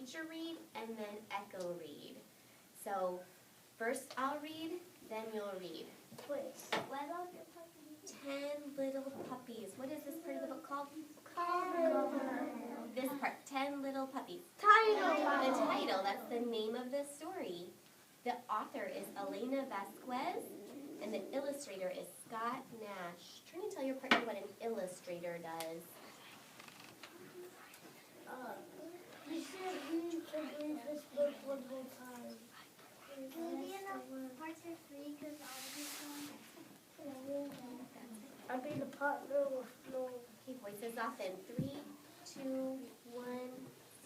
teacher read, and then Echo read. So first I'll read, then you'll read. Wait, what about the puppies? 10 little puppies. What is this part of the book called? Cover. This part, 10 little puppies. Title. The title, that's the name of the story. The author is Elena Vasquez, and the illustrator is Scott Nash. Try to tell your partner what an illustrator does. You should read this book one more time. Can we parts are free because all of these ones? I'll be the partner with Flo. Okay, voices off in 3, 2, 1,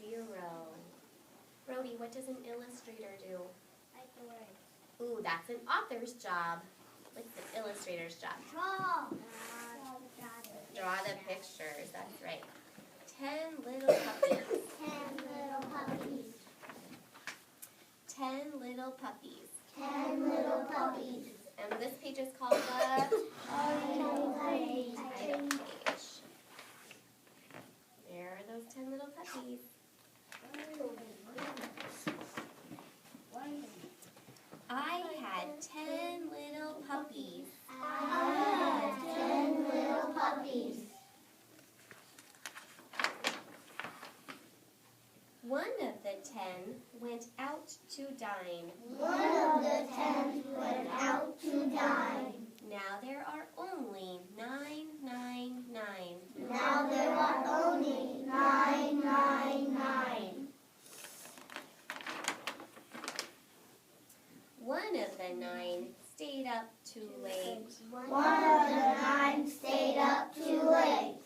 0. Brody, what does an illustrator do? Like the words. Ooh, that's an author's job. What's the illustrator's job? Draw. Draw the pictures, that's right. 10 little puppies. 10 little puppies. 10 little puppies. 10 little puppies. And this page is called the Title page. title page. There are those 10 little puppies. I had 10 little puppies. I had 10 little puppies. One of the 10 went out to dine. One of the 10 went out to dine. Now there are only 9. Now there are only 9. One of the 9 stayed up too late. One of the 9 stayed up too late.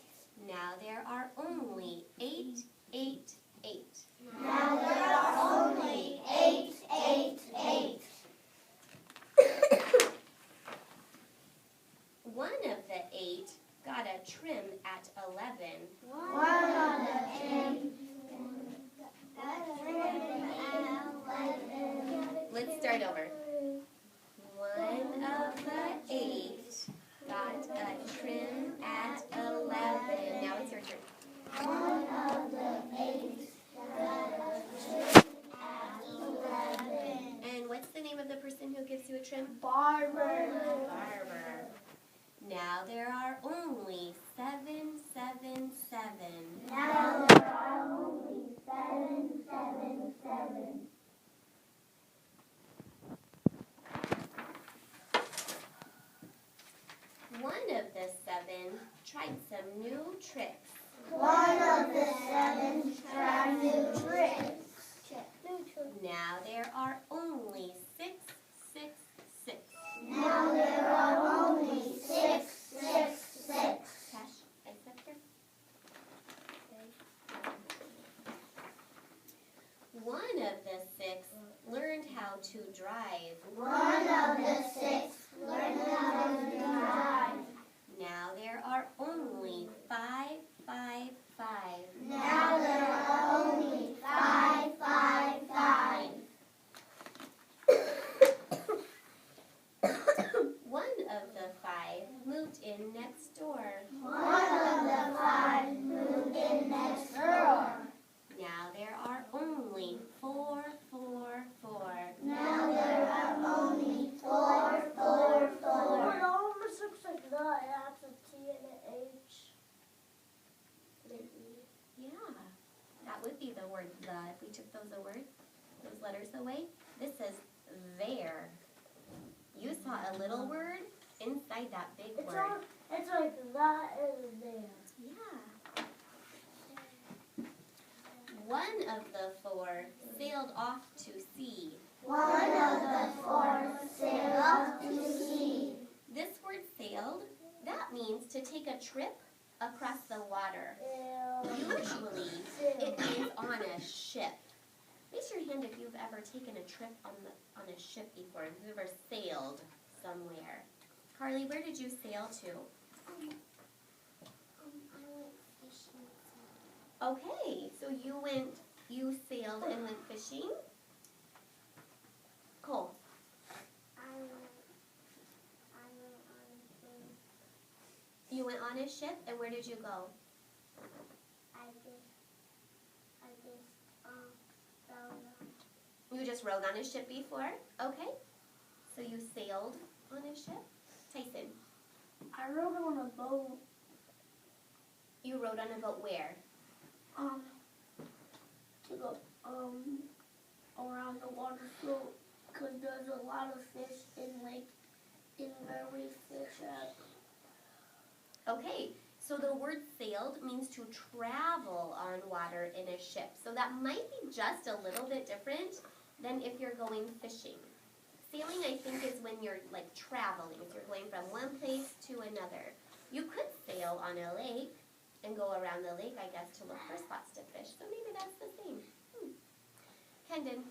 Now there are only 8. Now there are only 8. One of the 8 got a trim at 11. One of the 10 got trim at 11. Let's start over. One of the 8 got a trim at 11. Now it's your turn. One of the 8 got a trim at 11. And what's the name of the person who gives you a trim? Barber. Barber. Now there are only 7. Now there are only 7. One of the 7 tried some new tricks. One of the 7 tried new tricks. Now there are only 6. Now there are only 6. Cash, acceptor. One of the 6 learned how to drive. One of the 6 learned how to drive. Now there are only 5. Now there are only 5. One of the 5 moved in next door. One of the 5 moved in next door. Now there are only 4. Now there are only 4. It almost looks like that. It has a T and an H. Yeah, that would be the word the if we took those letters away. This says there. You saw a little word inside that big word. It's like that and there. Yeah. One of the 4 sailed off to sea. One of the 4 sailed off to sea. This word sailed, that means to take a trip across the water. Usually, it means on a ship. Raise your hand if you've ever taken a trip on a ship before, if you've ever sailed somewhere. Carly, where did you sail to? I went fishing. Okay, so you sailed and went fishing? Cole. I went on a cruise. You went on a ship, and where did you go? I just just rode on a ship before? Okay. So you sailed on a ship? Tyson, I rode on a boat. you rode on a boat where? To go around the water float, because there's a lot of fish in where we fish at. Okay, so the word sailed means to travel on water in a ship. So that might be just a little bit different than if you're going fishing. Sailing, I think, is when you're like traveling. So you're going from one place to another. You could sail on a lake and go around the lake, I guess, to look for spots to fish. So maybe that's the same. Hendon.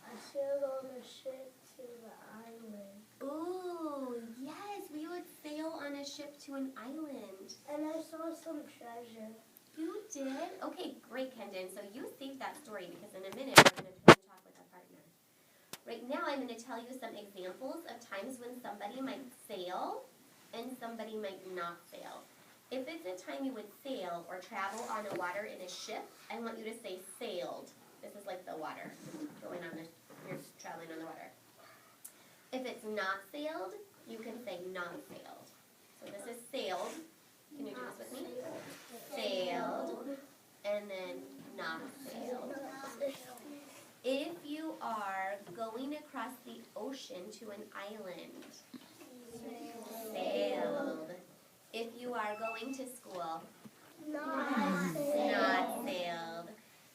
I sailed on a ship to the island. Ooh, yes, we would sail on a ship to an island. And I saw some treasure. You did? Okay, great, Kendon. So you saved that story because in a minute we're going to talk with our partner. Right now I'm going to tell you some examples of times when somebody might sail and somebody might not sail. If it's a time you would sail or travel on the water in a ship, I want you to say sailed. This is like the water going on you're traveling on the water. If it's not sailed, you can say not sailed. So this is sailed. Can you do this with me? Sailed. And then not sailed. If you are going across the ocean to an island, sailed. If you are going to school, not sailed.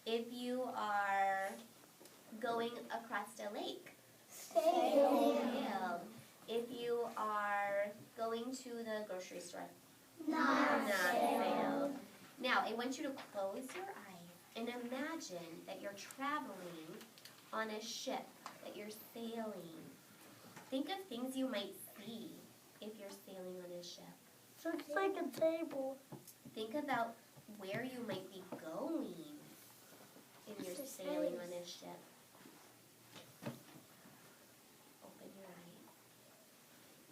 If you are going across a lake, sailed. If you are going to the grocery store, not sailed. Now, I want you to close your eyes and imagine that you're traveling on a ship, that you're sailing. Think of things you might see if you're sailing on a ship. So it's like a table. Think about where you might be going if you're sailing on a ship. Open your eyes.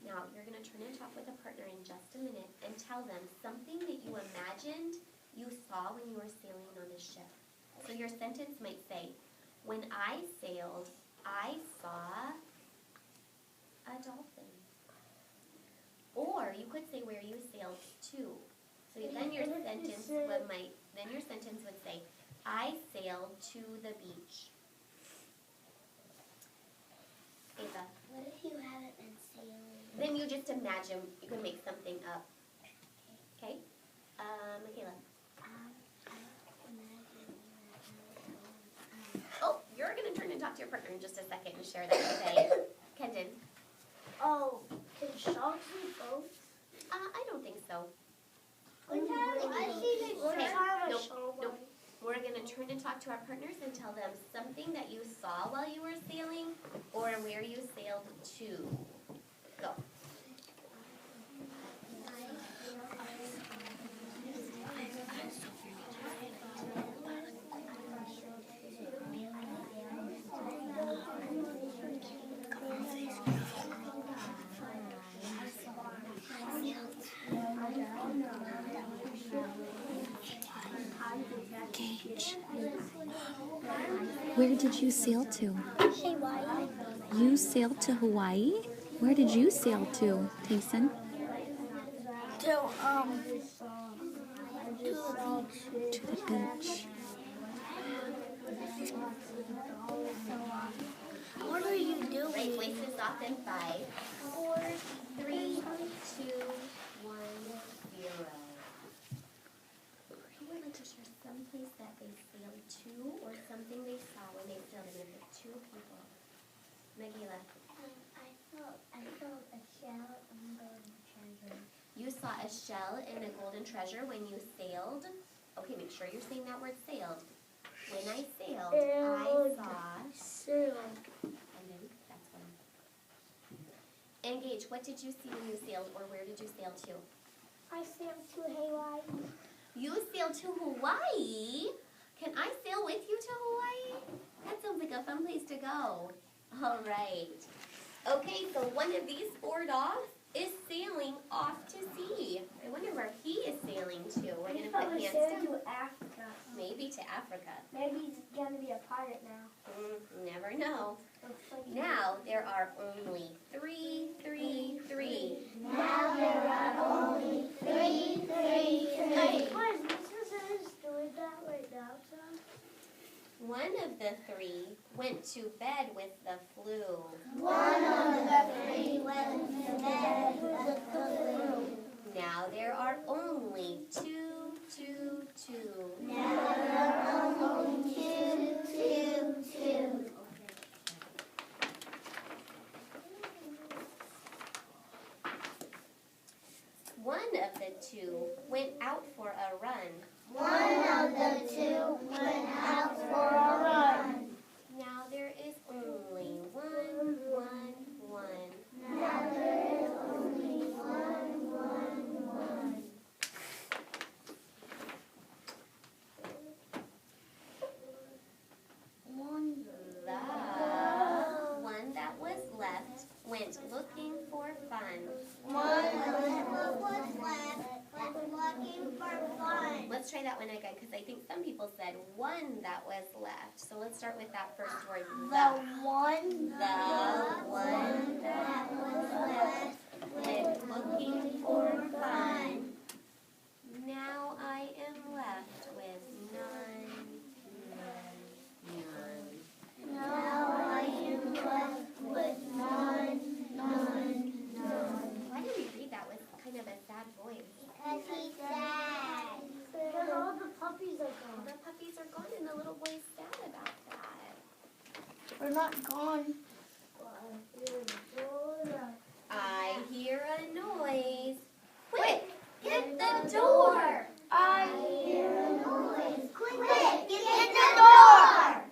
Now, you're going to turn and talk with a partner in just a minute and tell them something that you imagined you saw when you were sailing on a ship. So your sentence might say, when I sailed, I saw a dolphin. Or you could say where you sailed to. So then your sentence would say, I sailed to the beach. Ava. What if you haven't been sailing? Then you just imagine, you can make something up. Okay? Michaela. Oh, you're going to turn and talk to your partner in just a second and share that, okay? Kendon. Oh, can sharks eat boats? I don't think so. Nope. We're going to turn and talk to our partners and tell them something that you saw while you were sailing or where you sailed to. Go. Where did you sail to? Hawaii. You sailed to Hawaii? Where did you sail to, Tyson? To To the beach. What are you Right, doing? voices off in 5, 4, 3, 2, 1, 0. Who would like to share some place that they sailed to or something they saw when they sailed? I'm going to pick 2 people. Nagila. I saw a shell and a golden treasure. You saw a shell and a golden treasure when you sailed. Okay, make sure you're saying that word sailed. When I sailed, I saw... Sailed. And then that's one. Engage, what did you see when you sailed or where did you sail to? I sailed to Hawaii. You sailed to Hawaii? Can I sail with you to Hawaii? That sounds like a fun place to go. All right. Okay, so one of these 4 dogs is sailing off to sea. I wonder where he is sailing to. We're going to put Probably hands sailing down. to Africa. Maybe to Africa. Maybe he's gonna be a pirate now. Never know. Looks like he- Now there are only three. Now there are only three. Why is Mrs. doing that right now, son? One of the three went to bed with the flu. One of the three went to bed with the flu. Now there are only two. Now there are only two. One of the two went out for a run. One of the two went out for a run. Now there is only one. Now there is only one. The one that was left went looking for fun. Let's try that one again because I think some people said one that was left. So let's start with that first word. The one The one that was left went looking for fun. Now I am left with none. Now I am left with none. Why did we read that with kind of a sad voice? Because he's sad. Because all the puppies are gone. The puppies are gone and the little boy's sad about that. We're not gone. I hear a noise. Quick, get the door. I hear a noise. Quick, get the door.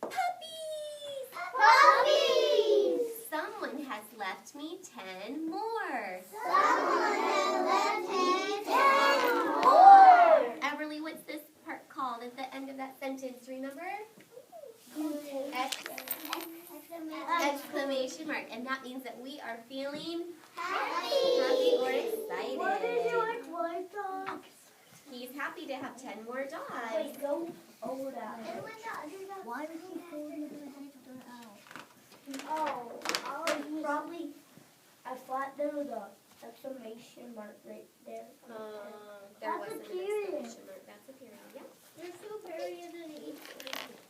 Puppies! Puppies! Someone has left me 10 more. Someone has left me 10 more. Everly, what's this part called at the end of that sentence? Remember? Exclamation mark. And that means that we are feeling happy or excited. What did you like white dogs? He's happy to have 10 more dogs. Wait, go over that. Why did he pull the head out? Oh, probably, I thought there was a exclamation mark right there. There That's was a an period. exclamation mark. That's a period. Yeah. There's no period in